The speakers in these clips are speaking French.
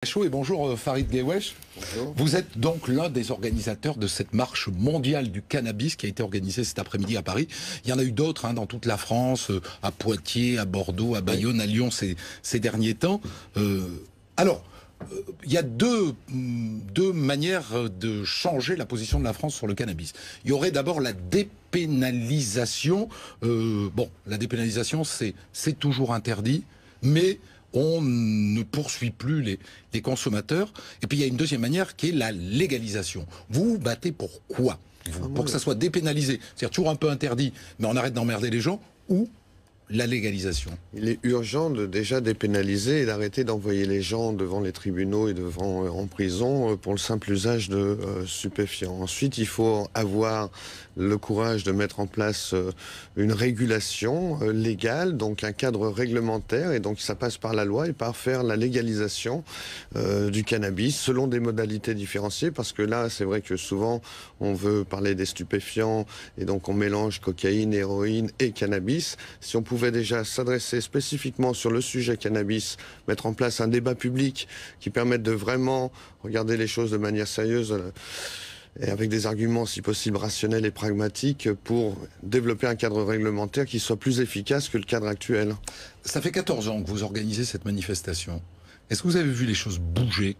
Chaud et bonjour Farid Gewesh. Bonjour. Vous êtes donc l'un des organisateurs de cette marche mondiale du cannabis qui a été organisée cet après-midi à Paris. Il y en a eu d'autres dans toute la France, à Poitiers, à Bordeaux, à Bayonne, à Lyon ces derniers temps. Il y a deux manières de changer la position de la France sur le cannabis. Il y aurait d'abord la dépénalisation. La dépénalisation, c'est toujours interdit, mais on ne poursuit plus les consommateurs. Et puis il y a une deuxième manière qui est la légalisation. Vous vous battez pour quoi, pour que ça soit dépénalisé, c'est-à-dire toujours un peu interdit, mais on arrête d'emmerder les gens, ou la légalisation? Il est urgent de déjà dépénaliser et d'arrêter d'envoyer les gens devant les tribunaux et en prison pour le simple usage de stupéfiants. Ensuite, il faut avoir le courage de mettre en place une régulation légale, donc un cadre réglementaire, et donc ça passe par la loi et par faire la légalisation du cannabis selon des modalités différenciées, parce que là, c'est vrai que souvent, on veut parler des stupéfiants et donc on mélange cocaïne, héroïne et cannabis. Si on pouvait déjà s'adresser spécifiquement sur le sujet cannabis, mettre en place un débat public qui permette de vraiment regarder les choses de manière sérieuse et avec des arguments si possible rationnels et pragmatiques pour développer un cadre réglementaire qui soit plus efficace que le cadre actuel. Ça fait 14 ans que vous organisez cette manifestation. Est-ce que vous avez vu les choses bouger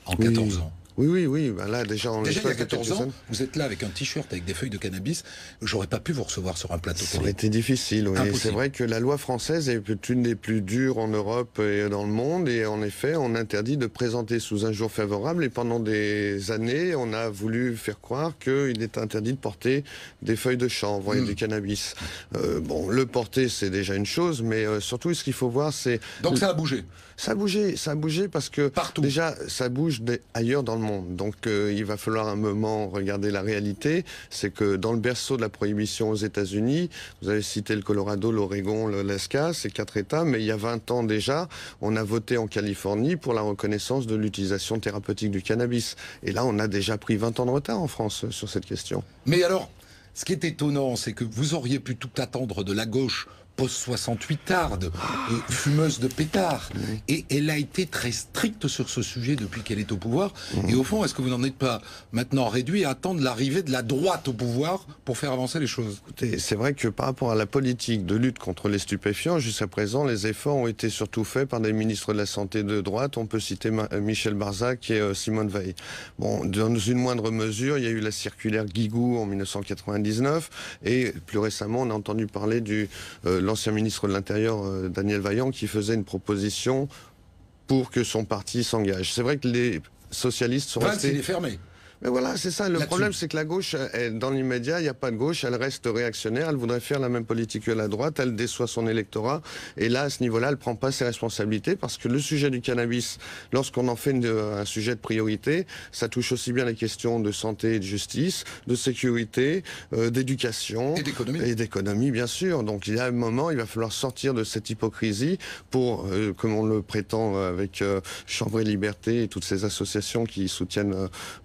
en 14 ans? Oui. Ben là, déjà, il y a 14 ans, vous êtes là avec un t-shirt avec des feuilles de cannabis. J'aurais pas pu vous recevoir sur un plateau télé. Ça aurait été difficile, oui. C'est vrai que la loi française est une des plus dures en Europe et dans le monde. Et en effet, on interdit de présenter sous un jour favorable. Et pendant des années, on a voulu faire croire qu'il est interdit de porter des feuilles de chanvre et du cannabis. Le porter, c'est déjà une chose. Mais surtout, ce qu'il faut voir, c'est... Donc ça a bougé? Ça a bougé parce que partout. Déjà, ça bouge ailleurs dans le monde. Donc il va falloir un moment regarder la réalité. C'est que dans le berceau de la prohibition aux États-Unis, vous avez cité le Colorado, l'Oregon, l'Alaska, ces 4 États, mais il y a 20 ans déjà, on a voté en Californie pour la reconnaissance de l'utilisation thérapeutique du cannabis. Et là, on a déjà pris 20 ans de retard en France sur cette question. Mais alors, ce qui est étonnant, c'est que vous auriez pu tout attendre de la gauche post-68arde, fumeuse de pétards. Et elle a été très stricte sur ce sujet depuis qu'elle est au pouvoir. Et au fond, est-ce que vous n'en êtes pas maintenant réduit à attendre l'arrivée de la droite au pouvoir pour faire avancer les choses? Écoutez, c'est vrai que par rapport à la politique de lutte contre les stupéfiants, jusqu'à présent, les efforts ont été surtout faits par des ministres de la Santé de droite. On peut citer Michel Barzac et Simone Veil. Dans une moindre mesure, il y a eu la circulaire Guigou en 1999. Et plus récemment, on a entendu parler l'ancien ministre de l'Intérieur, Daniel Vaillant, qui faisait une proposition pour que son parti s'engage. C'est vrai que les socialistes sont restés... il est fermé. Mais voilà, c'est ça. Le problème, c'est que la gauche, dans l'immédiat, il n'y a pas de gauche, elle reste réactionnaire, elle voudrait faire la même politique que la droite, elle déçoit son électorat. Et là, à ce niveau-là, elle ne prend pas ses responsabilités parce que le sujet du cannabis, lorsqu'on en fait un sujet de priorité, ça touche aussi bien les questions de santé et de justice, de sécurité, d'éducation. Et d'économie. Et d'économie, bien sûr. Donc il y a un moment, il va falloir sortir de cette hypocrisie pour, comme on le prétend avec Chambre et Liberté et toutes ces associations qui soutiennent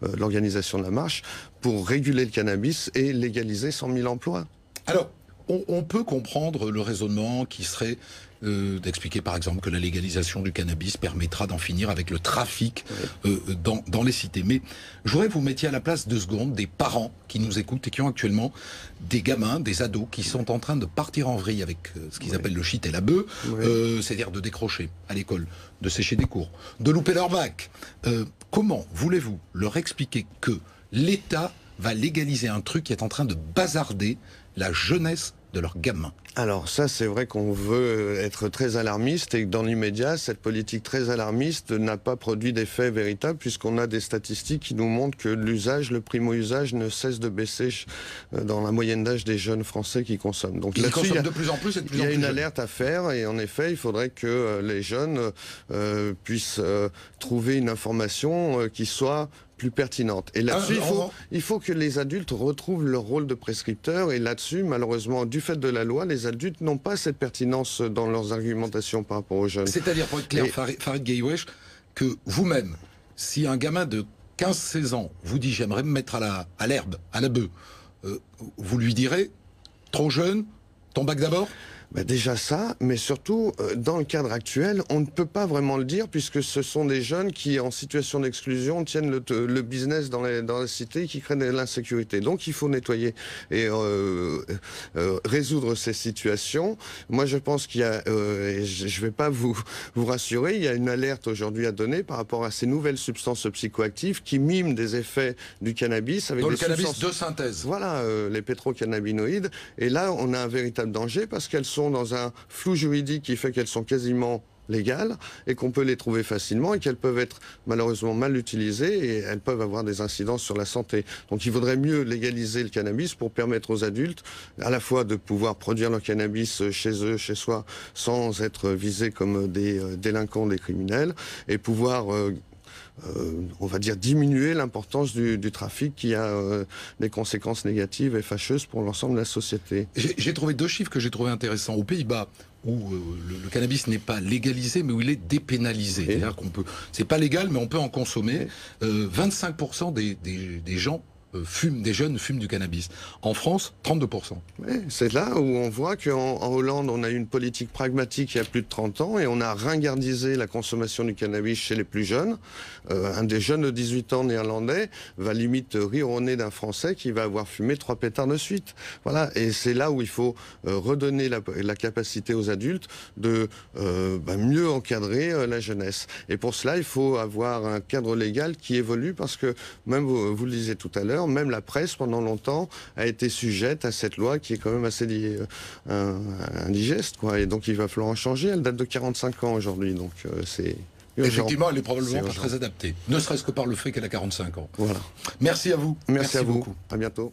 l'organisation de la marche, pour réguler le cannabis et légaliser 100 000 emplois. Alors, on peut comprendre le raisonnement qui serait d'expliquer par exemple que la légalisation du cannabis permettra d'en finir avec le trafic dans les cités. Mais je voudrais que vous mettiez à la place 2 secondes des parents qui nous écoutent et qui ont actuellement des gamins, des ados qui sont en train de partir en vrille avec ce qu'ils appellent le shit et la bœuf, c'est-à-dire de décrocher à l'école, de sécher des cours, de louper leur bac. Comment voulez-vous leur expliquer que l'État va légaliser un truc qui est en train de bazarder la jeunesse de leurs gamins? Alors ça, c'est vrai qu'on veut être très alarmiste et que dans l'immédiat, cette politique très alarmiste n'a pas produit d'effet véritable puisqu'on a des statistiques qui nous montrent que l'usage, le primo-usage ne cesse de baisser dans la moyenne d'âge des jeunes Français qui consomment. Donc ils consomment de plus en plus et de plus en plus. Il y a une alerte à faire et en effet, il faudrait que les jeunes puissent trouver une information qui soit plus pertinente. Et là-dessus, il faut que les adultes retrouvent leur rôle de prescripteur. Et là-dessus, malheureusement, du fait de la loi, les adultes n'ont pas cette pertinence dans leurs argumentations par rapport aux jeunes. C'est-à-dire, pour être clair, Farid Gewesh, que vous-même, si un gamin de 15-16 ans vous dit « j'aimerais me mettre à l'herbe, à la bœuf », vous lui direz « trop jeune, ton bac d'abord ». Déjà ça, mais surtout, dans le cadre actuel, on ne peut pas vraiment le dire puisque ce sont des jeunes qui, en situation d'exclusion, tiennent le business dans la cité, qui créent de l'insécurité. Donc il faut nettoyer et résoudre ces situations. Moi je pense qu'il y a, et je ne vais pas vous rassurer, il y a une alerte aujourd'hui à donner par rapport à ces nouvelles substances psychoactives qui miment des effets du cannabis avec le substances cannabis de synthèse. Voilà, les pétrocannabinoïdes. Et là, on a un véritable danger parce qu'elles sont dans un flou juridique qui fait qu'elles sont quasiment légales et qu'on peut les trouver facilement et qu'elles peuvent être malheureusement mal utilisées et elles peuvent avoir des incidences sur la santé. Donc il vaudrait mieux légaliser le cannabis pour permettre aux adultes à la fois de pouvoir produire leur cannabis chez eux, chez soi, sans être visés comme des délinquants, des criminels, et pouvoir on va dire diminuer l'importance du trafic qui a des conséquences négatives et fâcheuses pour l'ensemble de la société. J'ai trouvé 2 chiffres que j'ai trouvé intéressants. Aux Pays-Bas, où le cannabis n'est pas légalisé, mais où il est dépénalisé. C'est-à-dire qu'on peut, c'est pas légal, mais on peut en consommer. 25% des gens fument, des jeunes fument du cannabis. En France, 32%. Oui, c'est là où on voit qu'en Hollande, on a eu une politique pragmatique il y a plus de 30 ans et on a ringardisé la consommation du cannabis chez les plus jeunes. Un des jeunes de 18 ans néerlandais va limite rire au nez d'un Français qui va avoir fumé 3 pétards de suite. Voilà, et c'est là où il faut redonner la capacité aux adultes de mieux encadrer la jeunesse. Et pour cela, il faut avoir un cadre légal qui évolue parce que, même vous le disiez tout à l'heure, même la presse, pendant longtemps, a été sujette à cette loi qui est quand même assez indigeste, quoi. Et donc, il va falloir en changer. Elle date de 45 ans aujourd'hui, donc c'est urgent. Effectivement, elle est probablement pas très adaptée. Ne serait-ce que par le fait qu'elle a 45 ans. Voilà. Merci à vous. Merci à vous. Beaucoup. À bientôt.